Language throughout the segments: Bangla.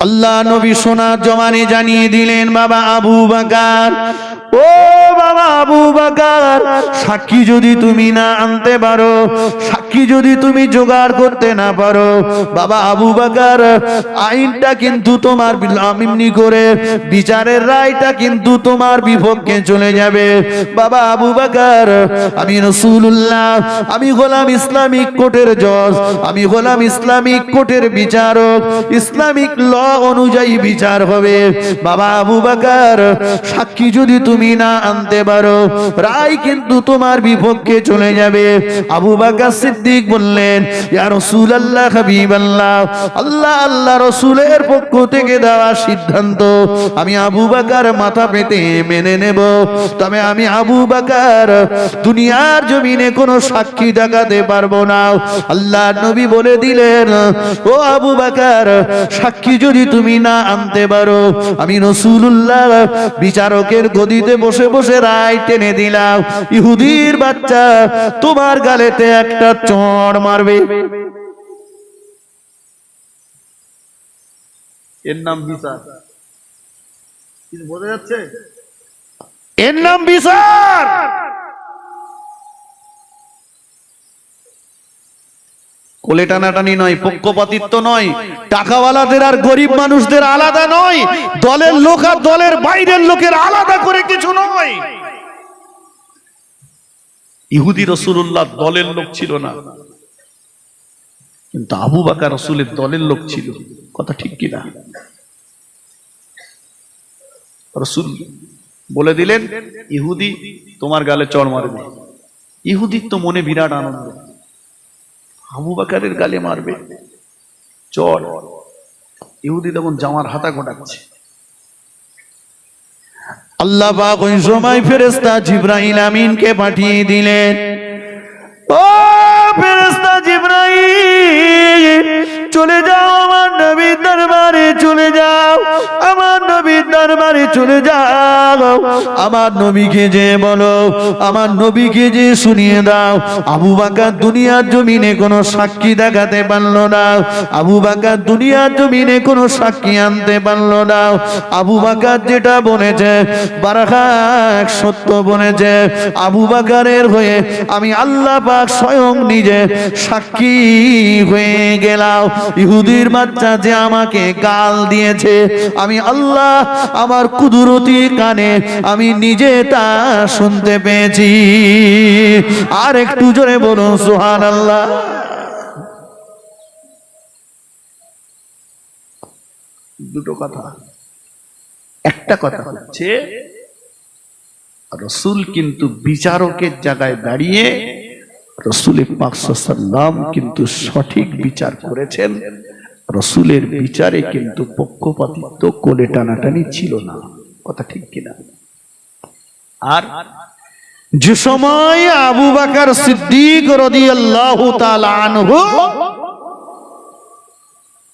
আল্লাহ নবী সোনার জমানে জানিয়ে দিলেন, বাবা আবু বকর, ও বাবা আবু বকর, সাক্ষী যদি তুমি না আনতে পারো, সাক্ষী যদি তুমি জোগাড় করতে না পারো, বাবা আবু বকর, আইনটা কিন্তু তোমার এমনি করে বিচারের রায়টা কিন্তু তোমার বিপক্ষে চলে যাবে। বাবা আবু বকর, আমি রাসূলুল্লাহ, আমি হলাম ইসলামিক কোর্টের জজ, আমি হলাম ইসলামিক কোর্টের বিচারক, ইসলামিক ল অনুযায়ী বিচার হবে। বাবা আবু বকর, সাক্ষী যদি তুমি না আনতে পারো, রায় কিন্তু তোমার বিপক্ষে চলে যাবে। আবু বকর সিদ্দিক বললেন, ইয়া রাসূলুল্লাহ, হাবিবাল্লাহ, আল্লাহ আল্লাহ রাসূলের পক্ষ থেকে দেওয়া সিদ্ধান্ত আমি আবু বকর মাথা পেতে মেনে নেব, তবে আমি আবু বকর দুনিয়ার জমিনে কোনো সাক্ষী দেখাতে পারবো না। আল্লাহ নবী বলে দিলেন, ও আবু বকর, সাক্ষী যদি তুমি না আনতে পারো, আমি রাসূলুল্লাহ বিচারকের গদিতে বসে বসে রায় টেনে দিলাম, ইহুদির বাচ্চা তোমার গালেতে একটা চড় মারবে। এর নাম বিচার। কিছু বোঝা যাচ্ছে? এর নাম বিচার। কোলে টানাটানি নয়, পক্ষপাতিত্ব নয়, টাকাওয়ালাদের আর গরিব মানুষদের আলাদা নয়, দলের লোক আর দলের বাইরের লোকের আলাদা করে কিছু নয়। ইহুদি রাসূলুল্লাহ দলের লোক ছিল না, কিন্তু আবু বকর রাসূলের দলের লোক ছিল। কথা ঠিক কিনা? রাসূল বলে দিলেন, ইহুদি তোমার গালে চড় মারবে। ইহুদির তো মনে বিরাট আনন্দ, আবু বকরের গালে মারবে চড়। ইহুদি তখন জামার হাতা গোটাচ্ছে। আল্লাহ পাক ওই সময় ফেরেশতা জিবরাইল আমিনকে পাঠিয়ে দিলেন, ও ফেরেশতা জিবরাইল, চলে যাও আমার নবীর দরবারে, চলে যাও আমার নবীর দরবারে, চলে যাও, আমার নবীকে যে বলো, আমার নবীকে যে শুনিয়ে দাও, আবু বকর দুনিয়ার জমিনে কোনো সাক্ষী দেখাতে পারলো না, আবু বকর দুনিয়ার জমিনে কোনো সাক্ষী আনতে পারলো না, আবু বকর যেটা বলেছে বারাকাত সত্য বলেছে, আবু বকরের হয়ে আমি আল্লাহ পাক স্বয়ং নিজে সাক্ষী হয়ে গেলাম। ইহুদির বাচ্চা যে আমাকে গাল দিয়েছে, আমি আল্লাহ আমার কুদরতি কানে আমি নিজে তা শুনতে পেয়েছি। আর একটু জোরে বলুন সুবহানাল্লাহ। দুটো কথা, একটা কথা হচ্ছে রাসূল কিন্তু বিচারকের জায়গায় দাঁড়িয়ে রাসূল পাক সাল্লাল্লাহু আলাইহি ওয়াসাল্লাম কিন্তু সঠিক বিচার করেছেন। রাসূলের বিচারে কিন্তু পক্ষপাতিত্ব, কোলে টানাটানি ছিল না। কথা ঠিক কিনা? আর যে সময় আবু বকর সিদ্দিক রাদিয়াল্লাহু তাআলা আনহু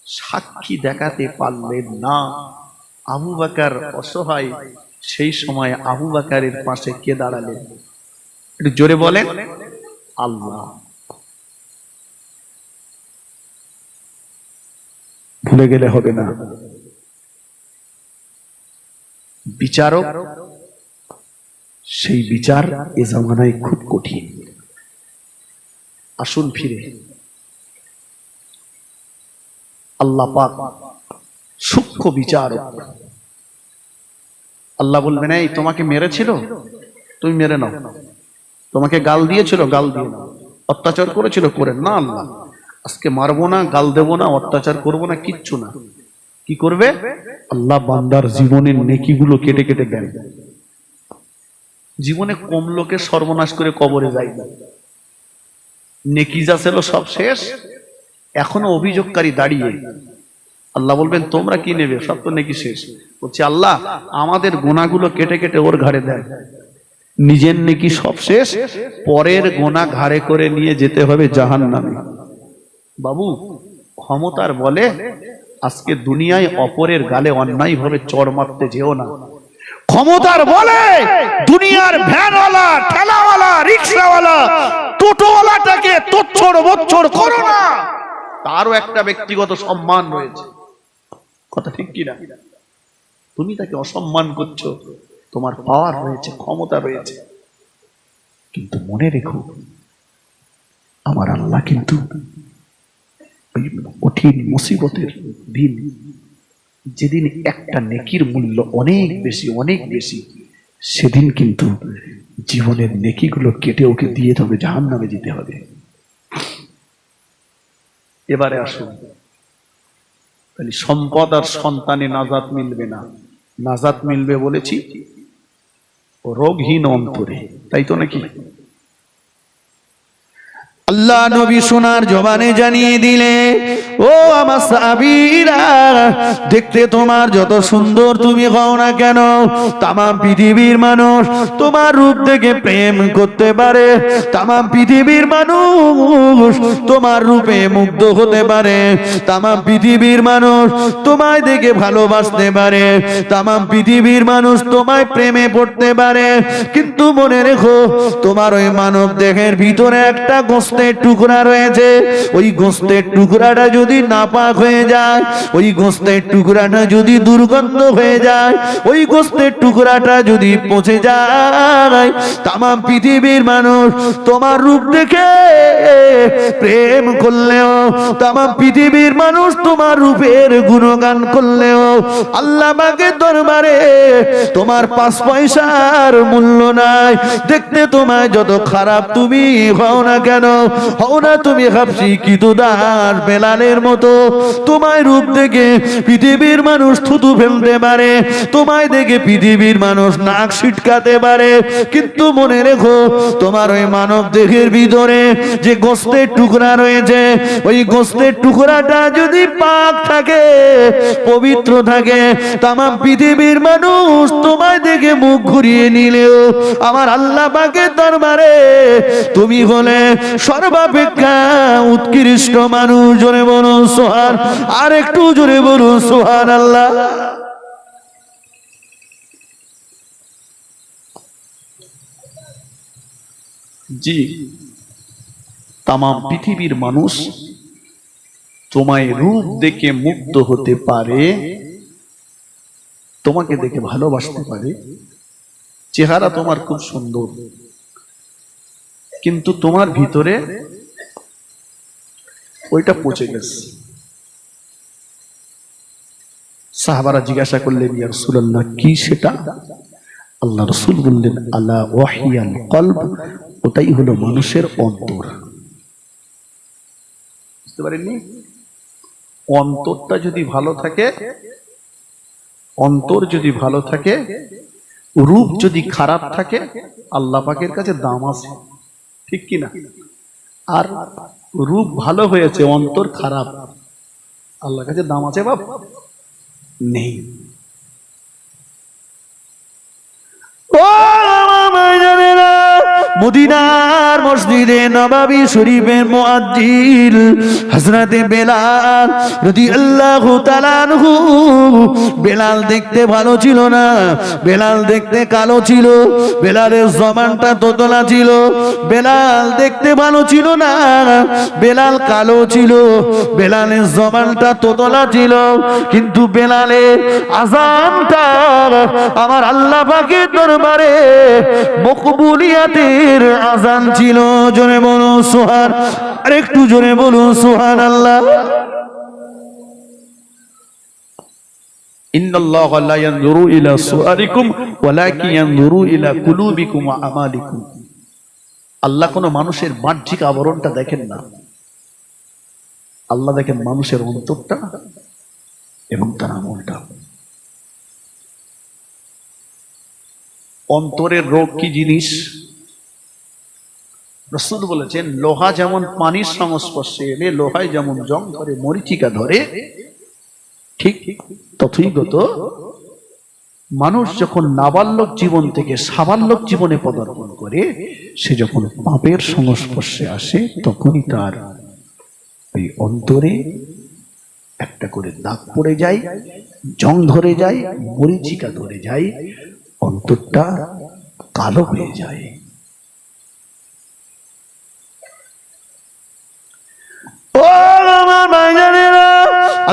সাক্ষী দেখাতে পারলেন না, আবু বকর অসহায়, সেই সময় আবু বকরের পাশে কে দাঁড়ালেন? একটু জোরে বলেন, আল্লাহ। ভুলে গেলে হবে না, বিচারক, সেই বিচার এ জামানায় খুব কঠিন। আসুন ফিরে, আল্লাহ পাক সূক্ষ্ম বিচারক। আল্লাহ বলবেন, এই তোমাকে মেরেছিল, তুমি মেরে নাও, তোমাকে গাল দিয়েছিল, গাল দিয়ে নাও, অত্যাচার করেছিল, করে না, আল্লাহ আজকে মারবো না, গাল দেবো না, অত্যাচার করবো না, কিচ্ছু না। কি করবে? আল্লাহ বান্দার জীবনের নেকিগুলো কেটে কেটে দেন। জীবনে কম লোকে সর্বনাশ করে কবরে যায় না, নেকি যা ছিল সব শেষ, এখনো অভিযোগকারী দাঁড়িয়ে। আল্লাহ বলবেন, তোমরা কি নেবে? সব তো নেকি শেষ। বলছে আল্লাহ, আমাদের গুনাহগুলো কেটে কেটে ওর ঘাড়ে দেন। নিজের নেকি সব শেষ, পরের গুনাহ ঘাড়ে করে নিয়ে যেতে হবে জাহান্নামে। বাবু, ক্ষমতার বলে আজকে দুনিয়ায় অপরের গালে অন্যায় ভাবে চড় মারতে যেও না। ক্ষমতার বলে দুনিয়ার ভ্যানওয়ালা, ঠেলাওয়ালা, রিকশাওয়ালা, টোটোওয়ালাটাকে তোচ্ছড় বচ্ছড় করো না। তারও একটা ব্যক্তিগত সম্মান রয়েছে। কথা ঠিক কিনা? তুমি তাকে অসম্মান করছো, তোমার পাওয়ার রয়েছে, ক্ষমতা রয়েছে, কিন্তু মনে রেখো আমার আল্লাহ কিন্তু ওই কঠিন মুসিবতের দিন, যেদিন একটা নেকির মূল্য অনেক বেশি অনেক বেশি, সেদিন কিন্তু জীবনের নেকিগুলো কেটে ওকে দিয়ে তবে জাহান্নামে যেতে হবে। এবারে আসুন, তাহলে সম্পদ আর সন্তানে নাজাত মিলবে না, নাজাত মিলবে বলেছি রোগহীন অন্তরে, তাই তো নাকি? আল্লাহ নবী সোনার জবানে জানিয়ে দিলে, ও আমার সাহাবীরা, দেখতে তোমার যত সুন্দর তুমি হও না কেন, তামাম পৃথিবীর মানুষ তোমার রূপ দেখে প্রেম করতে পারে, তামাম পৃথিবীর মানুষ তোমার রূপে মুগ্ধ হতে পারে, তামাম পৃথিবীর মানুষ তোমায় দেখে ভালোবাসতে পারে, তামাম পৃথিবীর মানুষ তোমায় প্রেমে পড়তে পারে, কিন্তু মনে রেখো তোমার ওই মানব দেহের ভিতরে একটা গোস্তের টুকরা রয়েছে, ওই গোস্তের টুকরাটা যদি নাপাক হয়ে যায়, ওই গোস্তের টুকরাটা যদি দুর্গন্ধ হয়ে যায়, ওই গোস্তের টুকরাটা যদি পচে যায়, তামাম পৃথিবীর মানুষ তোমার রূপ দেখে প্রেম করলেও, তামাম পৃথিবীর মানুষ তোমার রূপের গুণগান করলেও আল্লাহ পাকের দরবারে তোমার 5 পয়সার মূল্য নাই। দেখতে তোমায় যত খারাপ তুমি হও না কেন, হও না তুমি হাফসি কিতুদার বেলালের মতো, তোমায় রূপ দেখে পৃথিবীর মানুষ থুতু ফেলতে পারে, তোমায় দেখে পৃথিবীর মানুষ নাক ছিটকাতে পারে, কিন্তু মনে রেখো তোমার ওই মানব দেহের ভিতরে যে গোস্তের টুকরা রয়েছে, ওই গোস্তের টুকরাটা যদি পাক থাকে, পবিত্র থাকে, তামাম পৃথিবীর মানুষ তোমায় দেখে মুখ ঘুরিয়ে নিলেও আমার আল্লাহ পাকের দরবারে তুমি হলে সর্বাপেক্ষা উৎকৃষ্ট মানুষ। জোরে বলুন সুবহান, আর একটু জোরে বলুন সুবহানাল্লাহ। জি, তামাম পৃথিবীর মানুষ তোমায় রূপ দেখে মুগ্ধ হতে পারে, তোমাকে দেখে ভালোবাসতে পারে, চেহারা তোমার খুব সুন্দর, কিন্তু তোমার ভিতরে ওইটা পচে গেছে। সাহাবারা জিজ্ঞাসা করলেন, ইয়া রাসূলুল্লাহ, কি সেটা? আল্লাহ রাসূল বললেন, আলা ওয়াহিয়াল কলব, ওটাই হলো মানুষের অন্তর। বুঝতে পারেননি? অন্তরটা যদি ভালো থাকে, অন্তর যদি ভালো থাকে, রূপ যদি খারাপ থাকে, আল্লাহ পাকের কাছে দাম আছে, ঠিক কিনা? আর রূপ ভালো হয়েছে, অন্তর খারাপ, আল্লাহর কাছে দাম আছে বাপ? নেই। ও মাইজানেরা, মদিনার মসজিদে নববী শরীফের মুয়াজ্জিন হযরতে বেলাল রাদিয়াল্লাহু তাআলা আনহু, বেলাল দেখতে ভালো ছিল না, বেলাল দেখতে কালো ছিল, বেলালের জবানটা তোতলা ছিল, বেলাল দেখতে ভালো ছিল না, বেলাল কালো ছিল, বেলালের জবানটা তোতলা ছিল, কিন্তু বেলালের আযানটা আমার আল্লাহ পাকের দরবারে মকবুলিয়াতের আযান ছিল। জোরে বলুন সুবহান, আর একটু জোরে বলুন সুবহানাল্লাহ। ইন্নাল্লাহা লা ইয়ানজুরু ইলা সুআরিকুম ওয়ালাকিন ইয়ানজুরু ইলা কুলুবিকুম ওয়া আমালিকুম। আল্লাহ কোন মানুষের বাহ্যিক আবরণটা দেখেন না, আল্লাহ দেখেন মানুষের অন্তরটা এবং তার আমলটা। অন্তরের রোগ কি জিনিস? রাসূল বলেছেন, লোহা যেমন পানির সংস্পর্শে এলে লোহায় যেমন জং ধরে, মরিচিকা ধরে, ঠিক তথৈগত মানুষ যখন নাবালক জীবন থেকে সাবালক জীবনে পদার্পণ করে, সে যখন পাপের সংস্পর্শে আসে, তখনই তার ওই অন্তরে একটা করে দাগ পড়ে যায়, জং ধরে যায়, মরিচিকা ধরে যায়, অন্তরটা কালো হয়ে যায়। ও আমার ভাইজানেরা,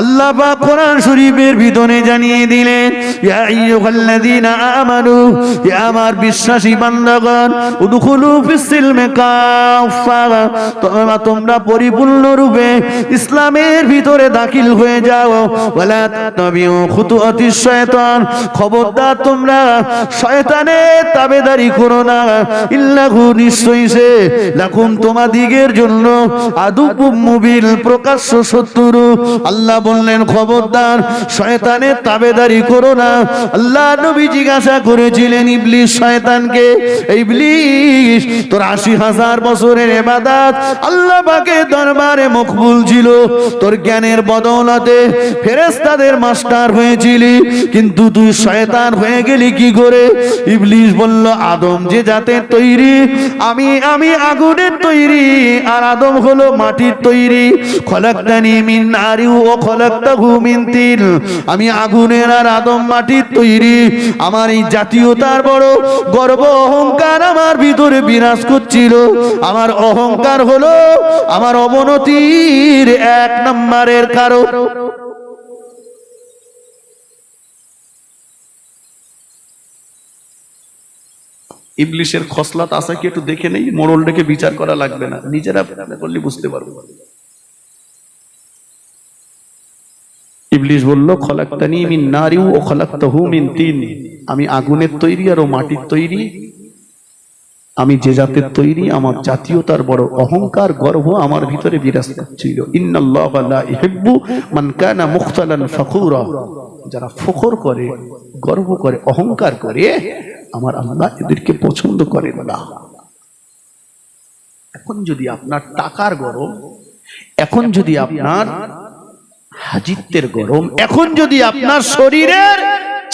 আল্লাহ পাক কোরআন শরীফের ভিতরে জানিয়ে দিলেন, ইয়া আইয়ুহাল্লাযীনা আমানু, হে আমার বিশ্বাসী বান্দাগণ, উদখুলু ফিস সিলমি কাফা, তোমরা পরিপূর্ণ রূপে ইসলামের ভিতরে দাখিল হয়ে যাও। ওয়ালা তাত্তাবিউ খুতুওয়াতিশ শয়তান, খবরদার তোমরা শয়তানের তাবেদারি করো না। ইল্লাহু, নিশ্চয়ই সে লাকুম তোমাদিগের জন্য আদুউম মুবিন, প্রকাশ্য শত্রু। আল্লাহ বললেন খবরদার শয়তানের তাবেদারি করো না। আল্লাহ নবী জিজ্ঞাসা করেছিলেন ইবলিস শয়তানকে, ইবলিস তোর ৮০,০০০ বছরের ইবাদত আল্লাহ পাকের দরবারে মকবুল ছিল, তোর জ্ঞানের বদৌলতে ফেরেশতাদের মাস্টার হয়েছিলি, কিন্তু তুই শয়তান হয়ে গেলি কি করে? ইবলিস বলল, আদম যে জাতের তৈরি, আমি আগুনের তৈরি, আর আদম হলো মাটির তৈরি। খলাকতানি মিন নারি ওয়া খলাকতাহু মিন তিন, আমি আগুনের আর আদম মাটির তৈরি। আমার এই জাতীয়তার বড় গর্ব অহংকার আমার ভিতরে বিরাজ করছিল। আমার অহংকার হলো আমার অবনতির ১ নম্বরের কারণ। ইবলিসের খসলাত আছে কি একটু দেখে নেই, মোড়ল ডেকে বিচার করা লাগবে না, নিজেরা করলে বুঝতে পারবো। ইবলিস বলল, খলাকতানি মিন নারি ওয়া খলাকতাহু মিন তিন, আমি আগুনের তৈরি আর ও মাটির তৈরি। আমি যে জাতের তৈরি, আমার জাতীয়তার বড় অহংকার গর্ব আমার ভিতরে বিরাজ করছিল। ইন্নাল্লাহা লা ইহিব্বু মান কানা মুখতালান ফখুরা, যারা ফখর করে, গর্ব করে, অহংকার করে, আমার আল্লাহ এদেরকে পছন্দ করেন না। এখন যদি আপনার টাকার গরম, এখন যদি আপনার হাজিত্বের গরম, এখন যদি আপনার শরীরের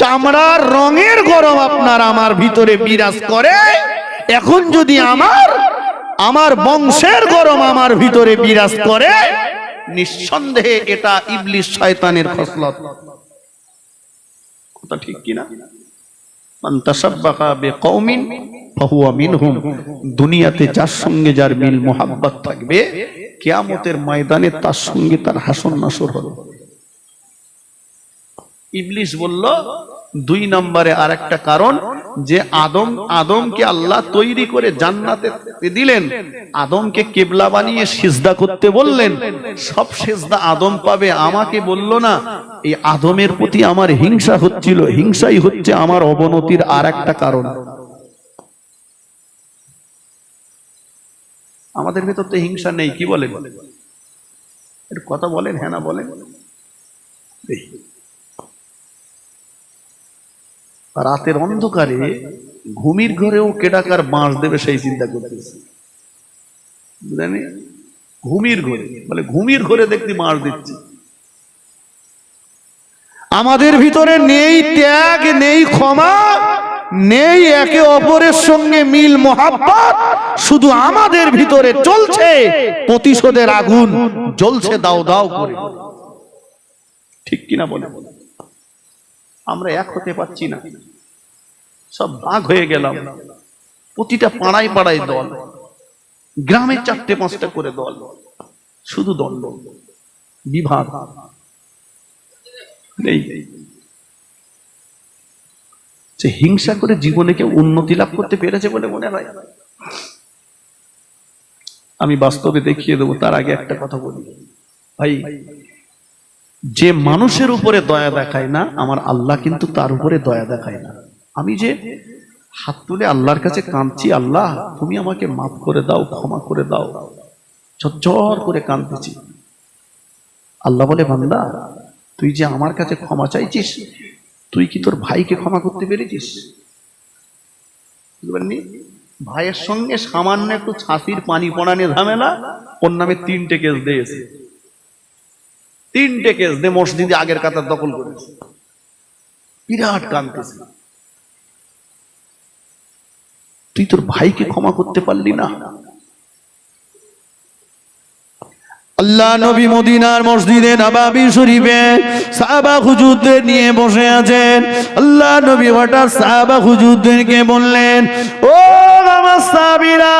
চামড়ার রঙের গরম আপনার আমার ভিতরে বিরাজ করে, এখন যদি আমার বংশের গরম আমার ভিতরে বিরাজ করে, নিঃসন্দেহে এটা ইবলিস শয়তানের খসলত। কথা ঠিক কিনা? মান তাশাব্বাহা বিকওমিন ফাহুয়া মিনহুম, দুনিয়াতে যার সঙ্গে যার মিল মোহাব্বত থাকবে, কিয়ামতের ময়দানে তার সঙ্গে তার হাসর নাসর হবে। ইবলিস বলল ২ নম্বরে আরেকটা কারণ, যে আদমকে আল্লাহ তৈরি করে জান্নাতে দিলেন, আদমকে কিবলা বানিয়ে সিজদা করতে বললেন, সব সিজদা আদম পাবে, আমাকে বলল না। এই আদমের প্রতি আমার হিংসা হচ্ছিল, হিংসাই হচ্ছে আমার অবনতির আরেকটা কারণ। আমাদের ভেতর তো হিংসা নেই, কি বলেন? এর কথা বলেন, হ্যাঁ না বলেন? রাতের অন্ধকারে ঘুমির ঘরেও কেডাকার বাঁশ দেবে সেই চিন্তা করতেছে, বুঝলেন? ঘুমির ঘরে বলে, ঘুমির ঘরে দেখতে বাঁশ দিচ্ছে। আমাদের ভিতরে নেই ত্যাগ, নেই ক্ষমা, নেই একে অপরের সঙ্গে মিল মোহাব্বত, শুধু আমাদের ভিতরে চলছে প্রতিশোধের আগুন, জ্বলছে দাও দাও করে। ঠিক কিনা বলে? আমরা এক হতে পারছি না, সব ভাগ হয়ে গেলাম। প্রতিটা পাড়ায় পাড়ায় দল, গ্রামে ৪টে-৫টা করে দল, শুধু দ্বন্দ্ব, বিভাগ নেই। যে হিংসা করে জীবনে কেউ উন্নতি লাভ করতে পেরেছে বলে মনে হয়? আমি বাস্তবে দেখিয়ে দেবো। তার আগে একটা কথা বলি ভাই, যে মানুষের উপরে দয়া দেখায় না, আমার আল্লাহ কিন্তু তার উপরে দয়া দেখায় না। আমি যে হাত তুলে আল্লাহর কাছে কাঁদছি, আল্লাহ তুমি আমাকে মাফ করে দাও, ক্ষমা করে দাও, ঝরঝর করে কাঁদতেছি, আল্লাহ বলে, বান্দা তুই যে আমার কাছে ক্ষমা চাইছিস, তুই কি তোর ভাইকে ক্ষমা করতে পেরেছিস? বুঝলি? ভাইয়ের সঙ্গে সামান্য একটু ছাতির পানি পড়ানে ঝামেলা, ওর নামে 3টে কেস দিয়েছে, 3টে কেস দিয়ে মসজিদে আগের কাতার দখল করেছে, বিরাট কাঁদতেছে। তুই তোর ভাইকে ক্ষমা করতে পারলি না। আল্লাহ নবী মদিনার মসজিদে নববী শরীফে সাহাবা হুজুরদের নিয়ে বসে আছেন। আল্লাহ নবী হঠাৎ সাহাবা হুজুরদেরকে বললেন, ও আমার সাহাবীরা,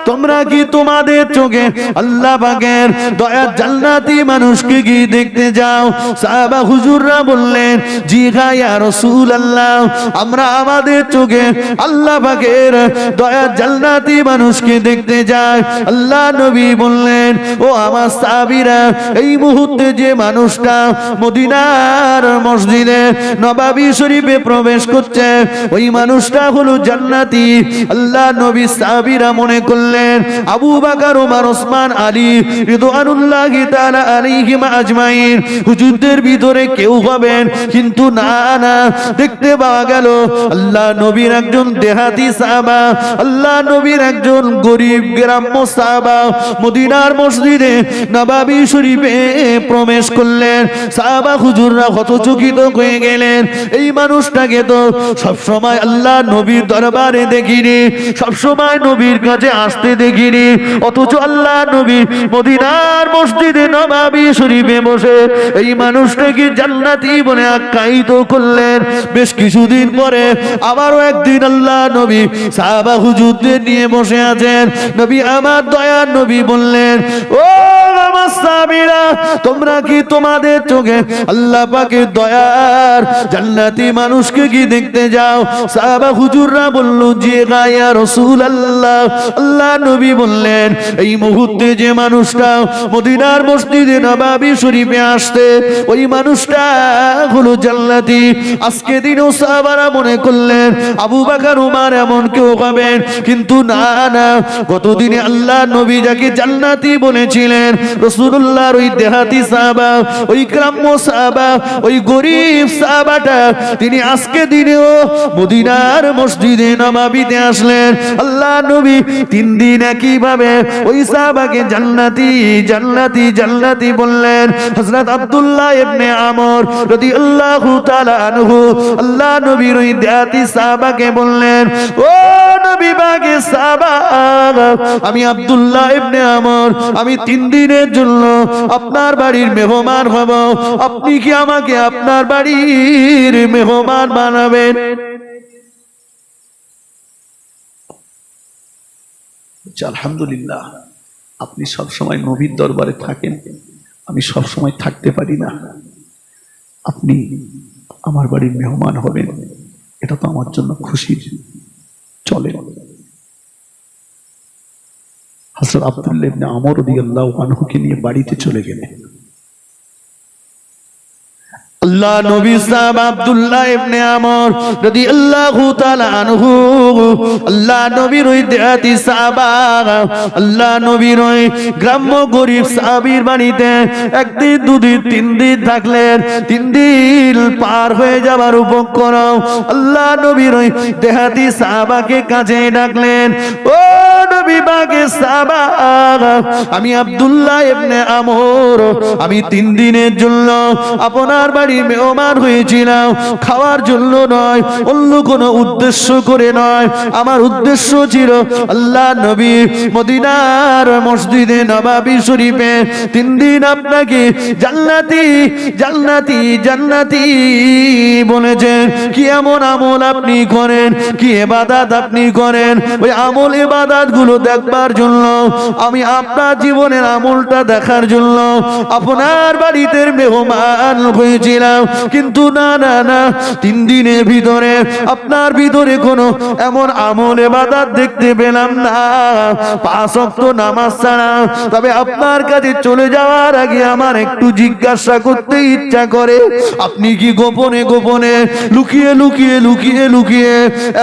তোমরা কি তোমাদের চোখে আল্লাহ পাকের দয়ার জান্নাতি মানুষকে কি দেখতে যাও? সাহাবা হুজুররা বললেন, জি হ্যাঁ ইয়া রাসূলুল্লাহ, আমরা আমাদের চোখে আল্লাহ পাকের দয়ার জান্নাতি মানুষকে দেখতে যাই। আল্লাহ নবী বললেন, ও আমার সাহাবীরা, এই মুহূর্তে যে মানুষটা মদিনার মসজিদে নববী শরীফে প্রবেশ করছে, ওই মানুষটা হলো জান্নাতি। আল্লাহ নবী সাহাবীরা মনে করলেন আবু বকর, ওমর, ওসমান, আলী রিদওয়ানুল্লাহি তাআলা আলাইহিম আজমাইন হুজুরদের ভিতরে কেউ হবেন, কিন্তু না না, দেখতে পাওয়া গেল আল্লাহ নবীর একজন দেহাতি সাহাবা, আল্লাহ নবীর একজন গরিব গ্রাম্য সাহাবা মদিনার মসজিদে নববী শরীফে প্রবেশ করলেন। সাহাবা হুজুররা হতচকিত হয়ে গেলেন, এই মানুষটাকে তো সব সময় আল্লাহ নবীর দরবারে দেখিনি, সব সময় নবীর কাছে আসতে দেখিনি, অথচ আল্লাহ নবী মদিনার মসজিদে নববী শরীফে বসে এই মানুষটাকে জান্নাতি বলে আখ্যায়িত করলেন। বেশ কিছুদিন পরে আবারও একদিন আল্লাহ নবী সাহাবা হুজুরদের নিয়ে বসে আছেন। নবী আমার দয়ার নবী বললেন, ও আমার সাহাবীরা, তোমরা কি তোমাদের চোখে আল্লাহ পাকের দয়ার জান্নাতি মানুষকে কি দেখতে যাও? সাহাবা হুজুররা বলল, জি ইয়া রাসূলুল্লাহ। আল্লাহ নবী বললেন, এই মুহূর্তে যে মানুষটা মদিনার মসজিদে নববী শরীফে আসছে, ওই মানুষটা হলো জান্নাতি। আজকে দিনও সাহাবারা মনে করলেন আবু বকর, ওমর এমন কেউ হবেন, কিন্তু না না, গতদিনে আল্লাহ নবী যাকে জান্নাতি বলেছিলেন, রাসূলুল্লাহর ওই দেহাতি সাহাবা, ওই গ্রাম্য সাহাবা, ওই গরিব সাহাবাটা, তিনি আজকে দিনেও মদিনার মসজিদে নববীতে আসলেন। আল্লাহ নবী 3 দিন একইভাবে ওই সাহাবাকে জান্নাতি জান্নাতি জান্নাতি বললেন। হযরত আব্দুল্লাহ ইবনে আমর রাদিয়াল্লাহু তাআলা আনহু আল্লাহ নবীর ওই দেহাতি সাহাবাকে বললেন, ও নবী পাকের সাহাবা, আমি আব্দুল্লাহ ইবনে আমর, আমি 3 দিনের জন্য আপনার বাড়ির মেহমান হব, আপনি কি আমাকে আপনার বাড়ির মেহমান বানাবেন? আলহামদুলিল্লাহ, আপনি সব সময় নবীর দরবারে থাকেন, আমি সব সময় থাকতে পারি না, আপনি আমার বাড়ির মেহমান হবেন, এটা তো আমার জন্য খুশির। চলে হযরত আব্দুল্লাহ ইবনে আমর রাদিয়াল্লাহু আনহুকে নিয়ে বাড়িতে চলে গেলেন। আল্লাহ নবী সাহাবা আব্দুল্লাহ ইবনে আমর রাদিয়াল্লাহু তাআলা আনহু, আল্লাহ নবীর ওই দেহাতি সাহাবা, আল্লাহ নবীর ওই গ্রাম্য গরিব সাহাবীর বাড়িতে 1 দিন 2 দিন 3 দিন থাকলেন। 3 দিন পার হয়ে যাবার উপক্রম আল্লাহ নবীর ওই দেহাতি সাহাবাকে কাছে ডাকলেন, ও নবী পাকের সাহাবা, আমি আব্দুল্লাহ ইবনে আমর, আমি 3 দিনের জন্য আপনার বাড়ির মেহমান হয়েছিলাম, খাওয়ার জন্য নয়, অন্য কোনো উদ্দেশ্য করে নয়। আমার উদ্দেশ্য ছিল আল্লাহ নবী মদিনার মসজিদে নববী শরীফে 3 দিন আপনাকে জান্নাতি জান্নাতি জান্নাতি বলেছেন। কি এমন আমল আপনি করেন, কি ইবাদত আপনি করেন, ওই আমল ইবাদত গুলো দেখবার জন্য, আমি আপনার জীবনের আমলটা দেখার জন্য আপনার বাড়িতে মেহমান হয়েছিলাম। কিন্তু না না না, 3 দিনের ভিতরে আপনার ভিতরে কোনো এমন আমল ইবাদত দেখতে পেলাম না, 5 ওয়াক্ত নামাজ ছাড়া। তবে আপনার কাছে চলে যাওয়ার আগে আমার একটু জিজ্ঞাসা করতে ইচ্ছা করে, আপনি কি গোপনে গোপনে লুকিয়ে লুকিয়ে লুকিয়ে লুকিয়ে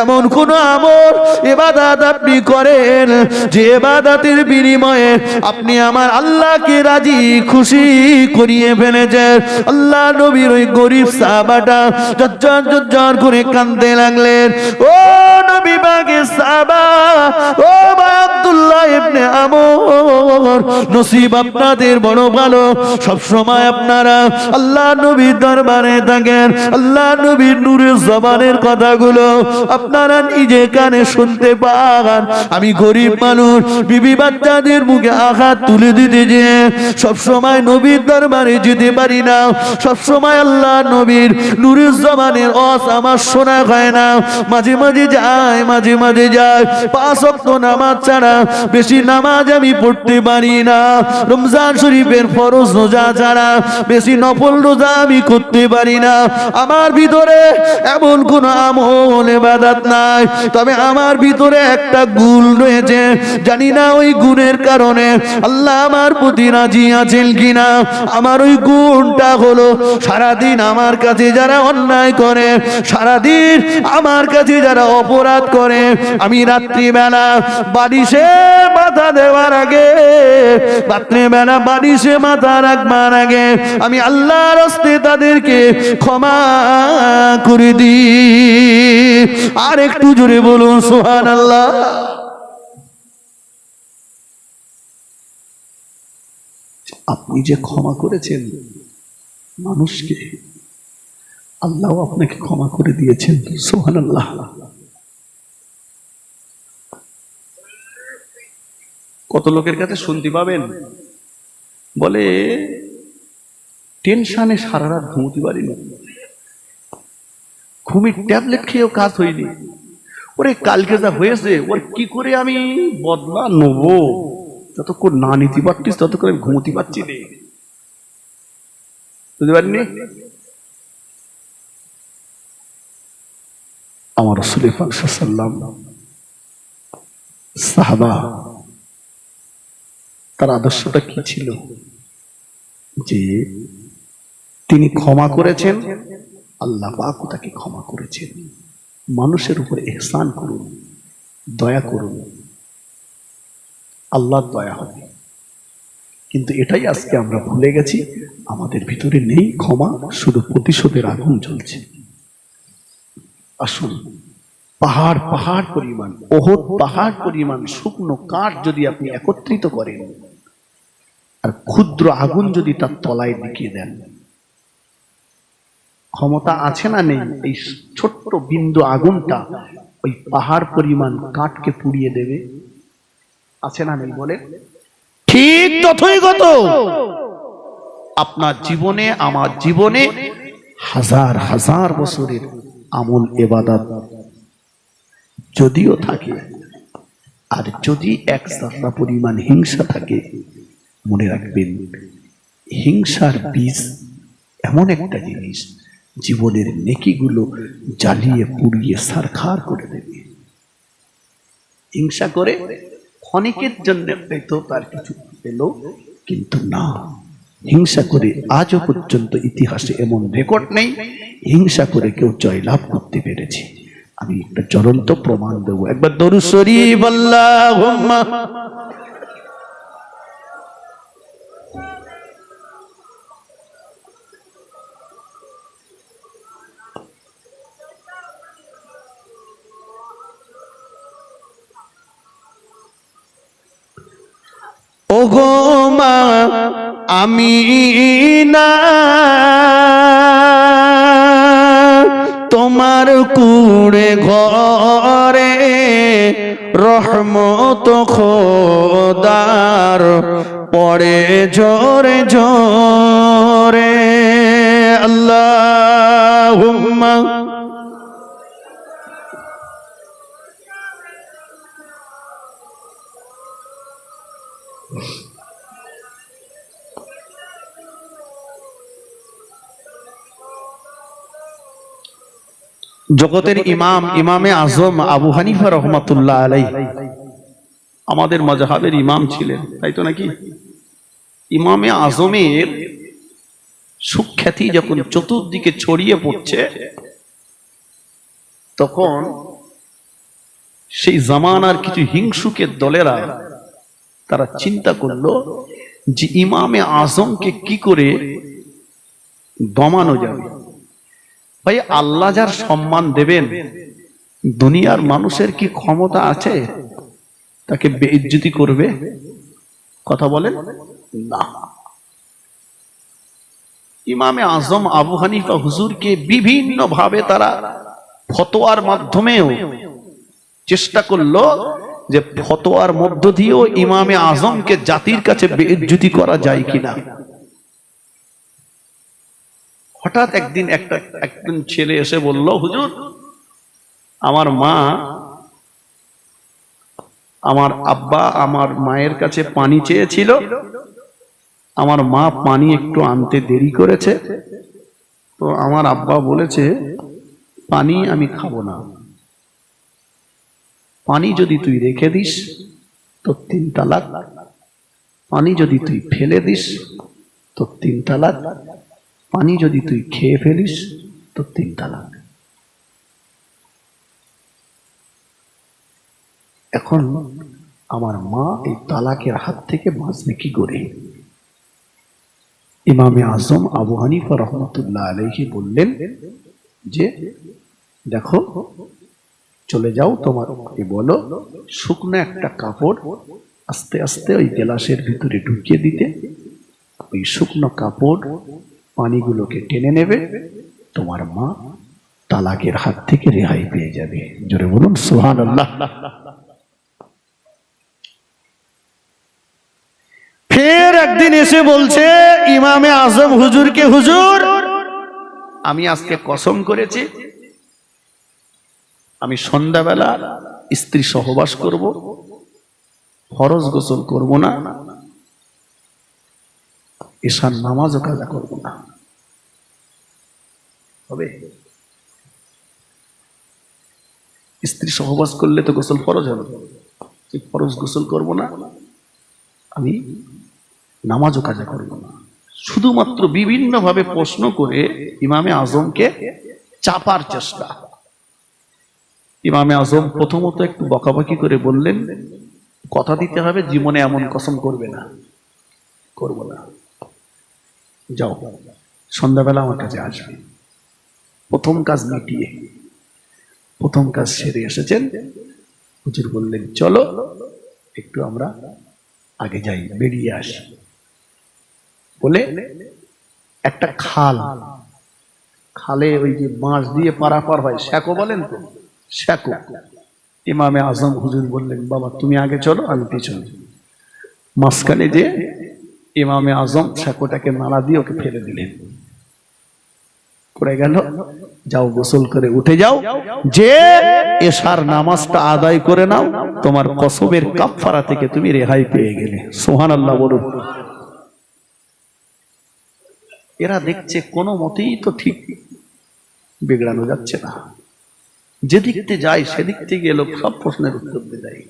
এমন কোন আমল ইবাদত আপনি করেন, যে ইবাদতের বিনিময়ে আপনি আমার আল্লাহকে রাজি খুশি করিয়ে ফেলেছেন? আল্লাহ নবীর ওই গরিব সাহাবাটা জজ্জর জজ্জর করে কাঁদতে লাগলেন, ও নবী পাকের সাহাবা, ও আব্দুল্লাহ ইবনে আমর, নসিব আপনাদের বড় ভালো। সব সময় আপনারা আল্লাহ নবীর দরবারে থাকেন, আল্লাহ নবীর নূরের জবানের কথাগুলো আপনারা নিজে কানে শুনতে পান। আমি গরিব মানুষ, বিবি বাচ্চাদের মুখে আঘাত তুলে দিতে যে সব সময় নবীর দরবারে যেতে পারি না, সব সময় আল্লাহ নবীর নূরের জবানের ওয়াজ আমার শোনা হয় না। মাঝে মাঝে যায়, মাঝে মাঝে যায়। 5 ওয়াক্ত নামাজ ছাড়া বেশি নামাজ আমি পড়তে পারি না। রমজান শরীফের ফরজ রোজা ছাড়া বেশি নফল রোজা আমি করতে পারি না। আমার ভিতরে এমন কোন আমল ইবাদত নাই, তবে আমার ভিতরে একটা গুণ রয়েছে। জানি না ওই গুণের কারণে আল্লাহ আমার প্রতি রাজি আছেন কিনা। আমার ওই গুণটা হলো, সারাদিন আমার কাছে যারা অন্যায় করে, সারাদিন আমার কাছে যারা অপরাধ করে, আমি রাত্রিবেলা বালিশে মাথা দেওয়ার আগে, রাত্রিবেলা বালিশে মাথা রাখবার আগে আমি আল্লাহর হস্তে তাদেরকে ক্ষমা করে দিই। আর একটু জোরে বলুন সুবহানাল্লাহ। আপনি যে ক্ষমা করেছেন মানুষকে, আল্লাহ আপনাকে ক্ষমা করে দিয়েছেন। সুবহানাল্লাহ। কত লোকের কাছে শুনতে পাবেন বলে টেনশনে সারা রাত ঘুমোতে পারিনি, ঘুমের ট্যাবলেট খেয়েও কাজ হয়নি। ওরে কালকে যা হয়েছে ওর কি করে আমি বদলা নেবো, যতক্ষণ না নিতে পারতিস ততক্ষণ আমি ঘুমোতে পারছি না। বুঝতে পারিনি? আমার রাসূল পাক সাল্লাল্লাহু আলাইহি ওয়াসাল্লাম, সাহাবা, তার আদর্শটা কি ছিল? যে তিনি ক্ষমা করেছেন, আল্লাহ পাক তাকে ক্ষমা করেছেন। মানুষের উপর ইহসান করুন, দয়া করুন, আল্লাহর দয়া হবে। কিন্তু এটাই আজকে আমরা ভুলে গেছি, আমাদের ভিতরে নেই ক্ষমা, শুধু প্রতিশোধের আগুন জ্বলছে। আসুন, পাহাড় পাহাড় পরিমাণ, ওহদ পাহাড় পরিমাণ শুকনো কাঠ যদি আপনি একত্রিত করেন আর ক্ষুদ্র আগুন যদি তার তলায় ঢুকিয়ে দেন, ক্ষমতা আছে না নেই এই ছোট্ট বিন্দু আগুনটা ওই পাহাড় পরিমাণ কাঠকে পুড়িয়ে দেবে? আছে না নেই বলে? ঠিক তথৈগত আপনার জীবনে, আমার জীবনে হাজার হাজার বছরের আমল ইবাদত যদিও থাকে, আর যদি এক জাররা পরিমাণ হিংসা থাকে, মনে রাখবেন হিংসার বীজ এমন একটা জিনিস জীবনের নেকিগুলো জ্বালিয়ে পুড়িয়ে ছারখার করে দেবে। হিংসা করে ক্ষণিকের জন্য হয়তো তার কিছু পেল, কিন্তু না, হিংসা করে আজও পর্যন্ত ইতিহাসে এমন রেকর্ড নেই হিংসা করে কেউ জয়লাভ করতে পেরেছে। আমি একটা জ্বলন্ত প্রমাণ দেবো, একবার দরুদ শরীফ আল্লাহুম্মা। ওগো মা আমিনা, তোমার কুড়ে ঘরে রহমত খোদার পড়ে জোরে জোরে। আল্লাহুম্মা জগতের ইমাম, ইমামে আজম আবু হানিফা রহমাতুল্লাহ আলাইহি আমাদের মাযহাবের ইমাম ছিলেন, তাই তো নাকি? ইমামে আজমের সুখ্যাতি যখন চতুর্দিকে ছড়িয়ে পড়ছে, তখন সেই জামানার কিছু হিংসুকের দলেরা তারা চিন্তা করলো যে ইমামে আজমকে কি করে দমানো যাবে। ভাই, আল্লাহ যার সম্মান দেবেন, দুনিয়ার মানুষের কি ক্ষমতা আছে তাকে বেইজ্জতি করবে? কথা বলেন না। ইমামে আজম আবু হানিফা হুজুরকে বিভিন্ন ভাবে তারা ফতোয়ার মাধ্যমেও চেষ্টা করলো যে ফতোয়ার মধ্য দিয়েও ইমামে আজমকে জাতির কাছে বেইজ্জতি করা যায় কিনা। হঠাৎ একদিন ছেলে এসে বলল, হুজুর আমার মা, আমার আব্বা আমার মায়ের কাছে পানি চেয়েছিল, আমার মা পানি একটু আনতে দেরি করেছে, তো আমার আব্বা বলেছে পানি আমি খাবো না, পানি যদি তুই রেখে দিস তো 3 তালাক, পানি যদি তুই ফেলে দিস তো 3 তালাক, পানি যদি তুই খেয়ে ফেলিস তো 3 তালাক। এখন আমার মা এই তালাকের হাত থেকে বাঁচবে কি করে? ইমামে আজম আবু হানিফা রহমতুল্লাহ আলাইহি বললেন যে দেখো, চলে যাও, তোমার বলো শুকনো একটা কাপড় আস্তে আস্তে ওই গ্লাসের ভিতরে ঢুকিয়ে দিতে, ওই শুকনো কাপড় পানিগুলোকে টেনে নেবে, তোমার মা তালাকের হাত থেকে রেহাই পেয়ে যাবে। জোরে বলুন সুবহানাল্লাহ। ফের একদিন এসে বলছে ইমামে আজম হুজুরকে, হুজুর আমি আজকে কসম করেছি আমি সন্ধ্যাবেলা স্ত্রী সহবাস করব, ফরজ গোসল করব না, ঈশার নামাজও কাজা করব না। হবে? স্ত্রী সহবাস করলে তো গোসল ফরজ হবে, ফরজ গোসল করব না, আমি নামাজও কাজা করব না। শুধুমাত্র বিভিন্ন ভাবে প্রশ্ন করে ইমামে আজমকে চাপার চেষ্টা। ইমামে আজম প্রথমত একটু বকাবকি করে বললেন, কথা দিতে হবে জীবনে এমন কসম করবে না, করব না, যাও সন্ধ্যাবেলা আমার কাছে আসবে। প্রথম কাজ মিটিয়ে, প্রথম কাজ সেরে এসেছেন, হুজুর বললেন চলো একটু আমরা আগে যাই, বেরিয়ে আসি। বলে একটা খালে ওই যে বাঁশ দিয়ে পারাপার হয়, শ্যাকো বলেন তো, শ্যাকো। ইমামে আজম হুজুর বললেন বাবা তুমি আগে চলো, আমি পিছনে। মাঝখানে যে ইমামে আজম শ্যাকোটাকে নাড়া দিয়ে ওকে ফেলে দিলেন, পড়ে গেল। যাও গোসল করে উঠে যাও, যে এশার নামাজটা আদায় করে নাও, তোমার কসমের কাফারা থেকে তুমি রেহাই পেয়ে গেলে। সুবহানাল্লাহ বলুন। এরা দেখছে কোনো মতেই তো ঠিক বিগড়ানো যাচ্ছে না, যেদিক থেকে যায় সেদিক থেকে লোক সব প্রশ্নের উত্তর দিয়ে দেয়।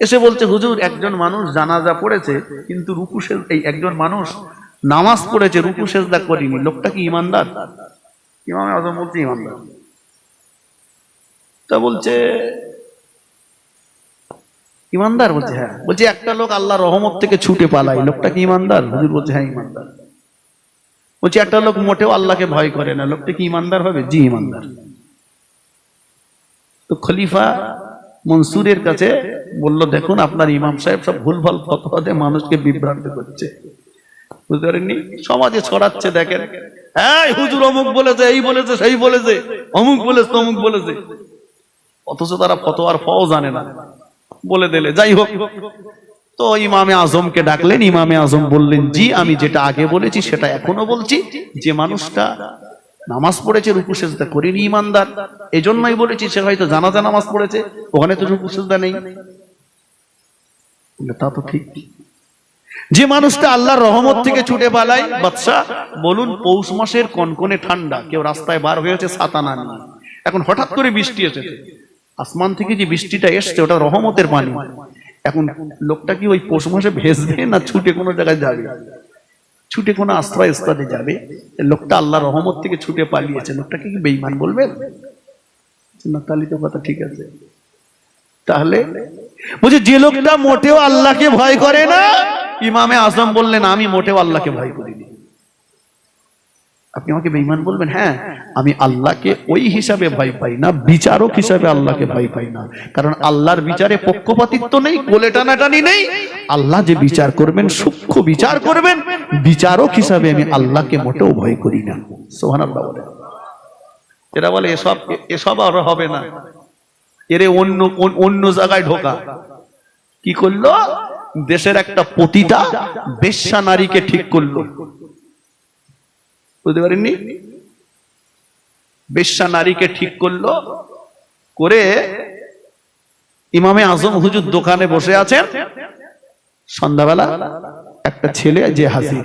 এসে বলছে হুজুর একজন মানুষ জানাজা পড়েছে কিন্তু রুকু সেজদা, এই একজন মানুষ নামাজ পড়েছে রুকু সেজদা করেনি, লোকটা কি ঈমানদার? ইমামে আজম বলছে ঈমানদার। তা বলছে ঈমানদার? বলছে হ্যাঁ। বলছে একটা লোক আল্লাহর রহমত থেকে ছুটে পালায়, লোকটা কি ঈমানদার? হুজুর বলছে হ্যাঁ ঈমানদার। বলছে একটা লোক মোটেও আল্লাহকে ভয় করে না, লোকটা কি ঈমানদার হবে? জি ঈমানদার। তো খলিফা মনসুরের কাছে বলল দেখুন আপনার ইমাম সাহেব সব ভুলভাল ফতোয়া দিয়ে মানুষকে বিভ্রান্ত করছে, বুঝতে পারেননি? সমাজে ছড়াচ্ছে, দেখেন এই হুজুর অমুক বলেছে, এই বলেছে, সেই বলেছে, অমুক বলেছে, তমুক বলেছে, অথচ তারা ফতোয়ার ফও জানে না, বলে দিলে। যাই হোক, তো ইমামে আজমকে ডাকলেন। ইমামে আজম বললেন জি আমি যেটা আগে বলেছি সেটা এখনো বলছি, যে মানুষটা নামাজ পড়েছে রুকু সেজদা করেনি ঈমানদার, এজন্যই বলেছি সে হয়তো জানাজা নামাজ পড়েছে, ওখানে তো রুকু সেজদা নেই। তা তো ঠিক। যে মানুষটা আল্লাহর রহমত থেকে ছুটে পালায়, বাদশা বলুন পৌষ মাসের কনকনে ঠান্ডা, কেউ রাস্তায় বার হয়েছে ছাতা না নিয়ে, এখন হঠাৎ করে বৃষ্টি এসেছে, আসমান থেকে যে বৃষ্টিটা এসছে ওটা রহমতের পানি, এখন লোকটা কি ওই পৌষ মাসে ভেজবে না ছুটে কোনো জায়গায় যাবে, ছুটে কোনো আশ্রয় স্থানে যাবে? লোকটা আল্লাহর রহমত থেকে ছুটে পালিয়েছে, লোকটাকে কি বেঈমান বলবেন না? তাহলে তো কথা ঠিক আছে। তাহলে বলছে যে লোকটা মোটেও আল্লাহকে ভয় করে না, ইমামে আজম বললেন আমি মোটেও আল্লাহকে ভয় করিনি। আপনি আমাকে বেঈমান বলবেন? হ্যাঁ, আমি আল্লাহকে ওই হিসাবে ভয় পাই না, বিচারক হিসাবে আল্লাহকে ভয় পাই না। কারণ আল্লাহর বিচারে পক্ষপাতিত্ব নেই, কোলে টানাটানি নেই। আল্লাহ যে বিচার করবেন, সূক্ষ্ম বিচার করবেন, বিচারক হিসাবে আমি আল্লাহকে মোটেও ভয় করি না। সুবহানাল্লাহ বলেন। এরা বলে এসব এসব আর হবে না, এরে অন্য অন্য জায়গায় ঢোকা। কি করলো? দেশের একটা পতিতা বেশ্যা নারীকে ঠিক করলো। বুঝতে পারেননি? বেশ্যা নারীকে ঠিক করলো, করে ইমামে আজম হুজুর দোকানে বসে আছেন। সন্ধ্যাবেলা একটা ছেলে যে হাজির,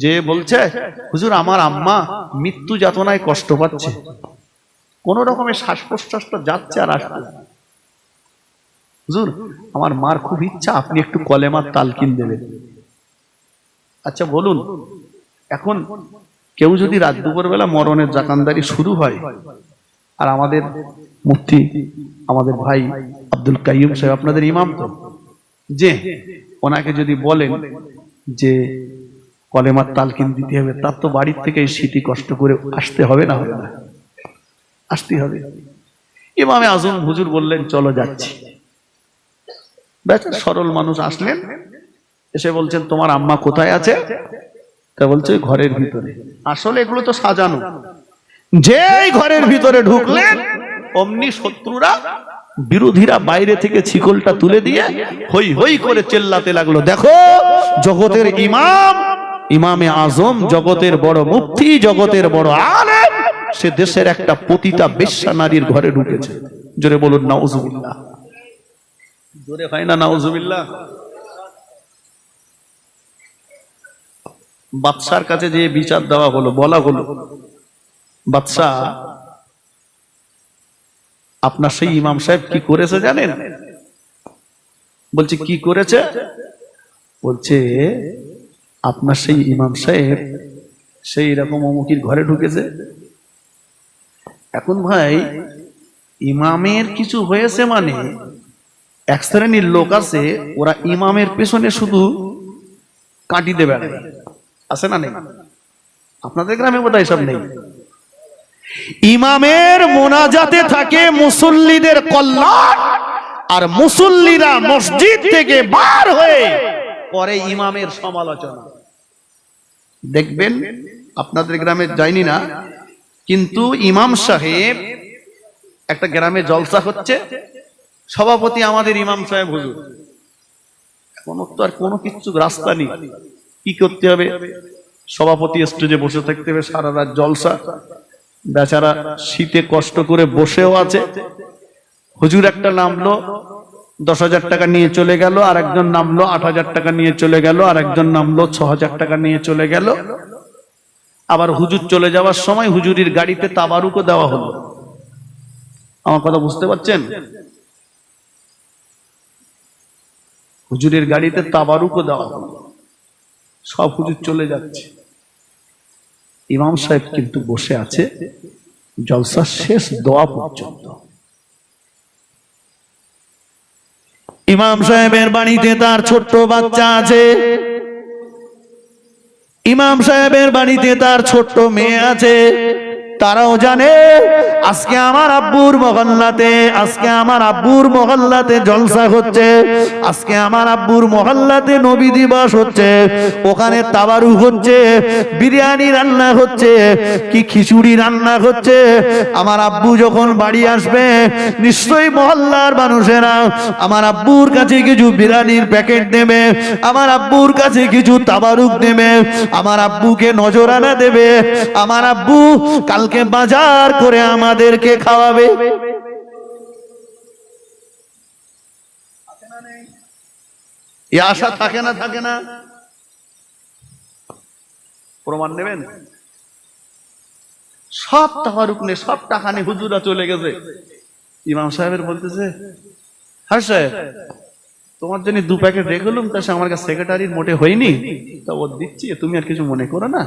যে বলছে, হুজুর আমার আম্মা মৃত্যু যাতনায় কষ্ট পাচ্ছে, কোন রকমের শ্বাস প্রশ্বাসটা যাচ্ছে আর আসছে। হুজুর আমার মার খুব ইচ্ছা আপনি একটু কলেমার তালকিন দেবেন। আচ্ছা বলুন, এখন কেউ যদি রাত দুপুর বেলা মরণের জাকানদারি শুরু হয়, আর আমাদের মুফতি আমাদের ভাই আব্দুল কাইয়ুম সাহেব আপনাদের ইমাম তো, যে ওনাকে যদি বলেন যে কলেমার তালকিন দিতে হবে, তার তো বাড়ির থেকে সিটি কষ্ট করে আসতে হবে না? হবে না? আসতে হবে। ইমামে আজম হুজুর বললেন চলো যাচ্ছি। বেচারা সরল মানুষ আসলেন, এসে বলছেন তোমার আম্মা কোথায় আছে? তা বলছে ঘরের ভিতরে। আসলে এগুলো তো সাজানো। যেই ঘরের ভিতরে ঢুকলেন, অমনি শত্রুরা বিরোধীরা বাইরে থেকে ছিকলটা তুলে দিয়ে হই হই করে চেল্লাতে লাগলো, দেখো জগতের ইমাম, ইমামে আজম, জগতের বড় মুফতি, জগতের বড় আলেম, সে দেশের একটা পতিতা বেশ্যা নারীর ঘরে ঢুকেছে। জোরে বলুন নাউজুবিল্লাহ। জোরে হয় না নাউজুবিল্লাহ? বাদশার কাছে যে বিচার দেওয়া হলো, বলা হলো, বাদশাহ আপনার সেই ইমাম সাহেব কি করেছে জানেন? বলছে কি করেছে? বলছে আপনার সেই ইমাম সাহেব সেই রকম অমুকির ঘরে ঢুকেছে। এখন ভাই ইমামের কিছু হয়েছে মানে এক শ্রেণীর লোক আছে, ওরা ইমামের পেছনে শুধু কাটি দেবে, আছে না? নেই? আপনাদের গ্রামে বোধহয় সব নেই। ইমামের মোনাজাতে থাকে মুসল্লিদের কল্যাণ, আর মুসল্লিরা মসজিদ থেকে বার হয়ে করে ইমামের সমালোচনা। দেখবেন আপনাদের গ্রামে যায়নি না, কিন্তু ইমাম সাহেব একটা গ্রামে জলসা হচ্ছে, সভাপতি আমাদের ইমাম সাহেব হুজুর, কোনো তো আর কোনো কিছু রাস্তা নেই, কি করতে হবে? সভাপতি স্টেজে বসে থাকতে হবে, সারা রাত জলসা, বেচারা শীতে কষ্ট করে বসেও আছে। হুজুর একটা নামলো 10,000 টাকা নিয়ে চলে গেল, আর একজন নামলো 8,000 টাকা নিয়ে চলে গেল, আর একজন নামলো 6,000 টাকা নিয়ে চলে গেল। আবার হুজুর চলে যাওয়ার সময় হুজুরির গাড়িতে তাবারুকও দেওয়া হলো। আমার কথা বুঝতে পারছেন? হুজুরের গাড়িতে তাবারুকও দেওয়া হলো। সব হুজুর চলে যাচ্ছে, ইমাম সাহেব কিন্তু বসে আছে জলসা শেষ দোয়া পর্যন্ত। ইমাম সাহেবের বাড়িতে তার ছোট্ট বাচ্চা আছে, ইমাম সাহেবের বাড়িতে তার ছোট্ট মেয়ে আছে। তারাও জানে আজকে আমার আব্বুর মহল্লাতে, আজকে আমার আব্বুর মহল্লাতে জলসা হচ্ছে, আজকে আমার আব্বুর মহল্লাতে নবী দিবস হচ্ছে, ওখানে তাবারুক হচ্ছে, বিরিয়ানি রান্না হচ্ছে, কি খিচুড়ি রান্না হচ্ছে। আমার আব্বু যখন বাড়ি আসবে, নিশ্চয়ই মহল্লার মানুষেরা আমার আব্বুর কাছে কিছু বিরিয়ানির প্যাকেট দেবে, আমার আব্বুর কাছে কিছু তাবারুক দেবে, আমার আব্বুকে নজরানা দেবে, আমার আব্বু কালকে বাজার করে আমাদেরকে খাওয়াবে। এই আশা থাকে না? থাকে না? প্রমাণ নেবেন? সব তাবারুক নে, সব টাকা নিয়ে হুজুরা চলে গেছে। ইমাম সাহেবের বলতেছে, হ্যাঁ সাহেব তোমার জন্য 2 প্যাকেট রেখেলুম, তা আমার কাছে সেক্রেটারির মোটে হয়নি, তা ও দিচ্ছি, তুমি আর কিছু মনে করো না,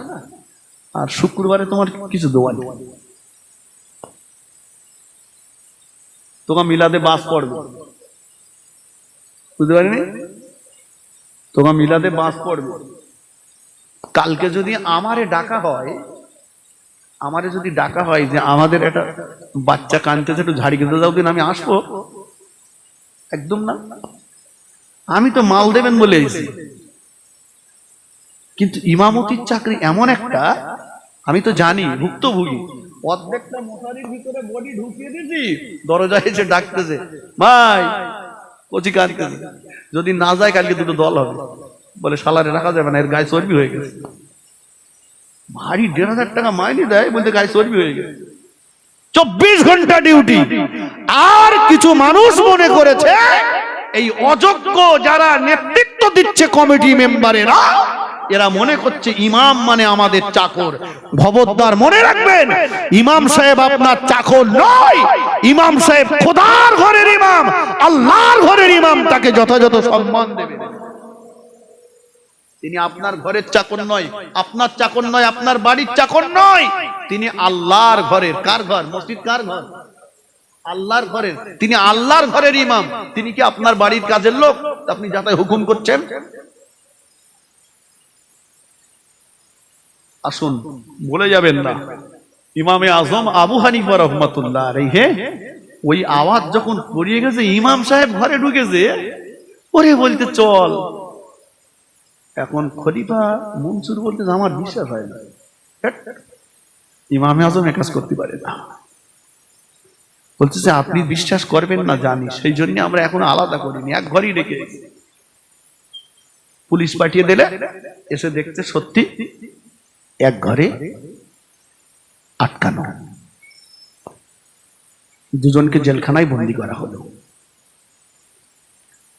আর শুক্রবারে তোমার কিছু দোয়া নেই, তোমার মিলাদে বাস পড়বে। বুঝতে পারিনি? তোমার মিলাদে বাস পড়বে। কালকে যদি আমারে ডাকা হয়, আমারে যদি ডাকা হয় যে আমাদের একটা বাচ্চা কাঁদতেছে, একটু ঝাড়ি খেতে যাও দিন, আমি আসবো? একদম না। আমি তো মাল দেবেন বলে এসেছি। কিন্তু ইমামতির চাকরি এমন একটা, আমি তো জানি ভুক্তভোগী, অর্ধেকটা মশারির ভিতরে বডি ঢুকিয়ে দিয়েছি, দরজায় এসে ডাকতেছে, ভাই কচি কাঁদতেছে, যদি না যায় কালকে দুটো দল হবে, বলে শালারে রাখা যাবে না, এর গায়ে চর্বি হয়ে গেছে। ভারী 1,500 টাকা মাইনে দেয়, বলতে গায়ে চর্বি হয়ে গেছে। 24 ঘন্টা ডিউটি। আর কিছু মানুষ মনে করেছে এই অযোগ্য যারা নেতৃত্ব দিচ্ছে কমিটি মেম্বারেরা, এরা মনে করছে ইমাম মানে আমাদের চাকর। খবরদার মনে রাখবেন, ইমাম সাহেব আপনার চাকর নয়। ইমাম সাহেব খোদার ঘরের ইমাম, আল্লাহর ঘরের ইমাম, তাকে যথাযথ সম্মান দেবেন। তিনি আপনার ঘরের চাকর নয়, আপনার চাকর নয়, আপনার বাড়ির চাকর নয়। তিনি আল্লাহর ঘরের। কার ঘর? মসজিদ কার ঘর? আল্লাহর ঘরের। তিনি আল্লাহর ঘরের ইমাম। তিনি কি আপনার বাড়ির কাজের লোক? আপনি যাতে হুকুম করছেন। আসুন, বলে যাবেন না, ইমামে আজম আবু হানিফা রাহমাতুল্লাহ আলাইহি ওই আওয়াজ যখন পড়িয়ে গেছে, ইমাম সাহেব ঘরে ঢুকেছে, ওরে বলতে চল। এখন খলিফা মনসুর বলতে আমার বিশ্বাস হয় না, ইমামে আজম কাজ করতে পারে না। বলতেছে আপনি বিশ্বাস করবেন না জানি, সেই জন্য আমরা এখন আলাদা করিনি, এক ঘরেই রেখে পুলিশ পাঠিয়ে দিলে, এসে দেখতে সত্যি এক ঘরে আটকানো। দুজনকে জেলখানায় বন্দি করা হলো।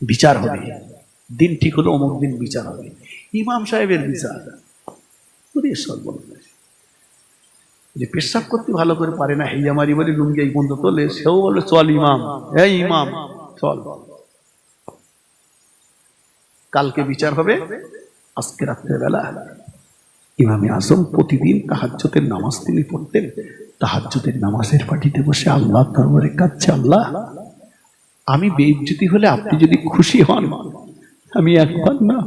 বিচার হবে, দিন ঠিক হলো, অমুক দিন বিচার হবে। ইমাম সাহেবের বিচার, যে পেশাব করতে ভালো করে পারে না, এই আমারই বলি লুঙ্গি এই বন্ধ তোলে, সেও বলে চল ইমাম, এই ইমাম চল। কালকে বিচার হবে, আজকে রাত্রেবেলা ইমামে আজম প্রতিদিন তাহাজ্জুদের নামাজ তিনি পড়তেন। তাহাজ্জুদের নামাজের পাটিতে বসে আল্লাহ দরবারে কাঁদছে, আল্লাহ আমি বেইজ্জতি হলে আপনি যদি খুশি হন, আমি একবার না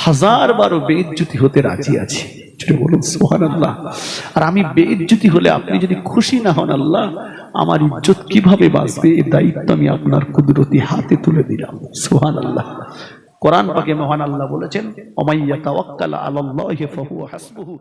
1000 বারও বেইজ্জতি হতে রাজি আছি। বলুন সুবহানাল্লাহ। আর আমি বেইজ্জতি হলে আপনি যদি খুশি না হন, আল্লাহ আমার ইজ্জত কিভাবে বাঁচবে, এই দায়িত্ব আমি আপনার কুদরতি হাতে তুলে দিলাম। সুবহানাল্লাহ। কোরআন পাকে মহান আল্লাহ বলেছেন, ওমাইয়া তাওয়াক্কাল আলাল্লাহি ফাহুয়া হাসবুহু।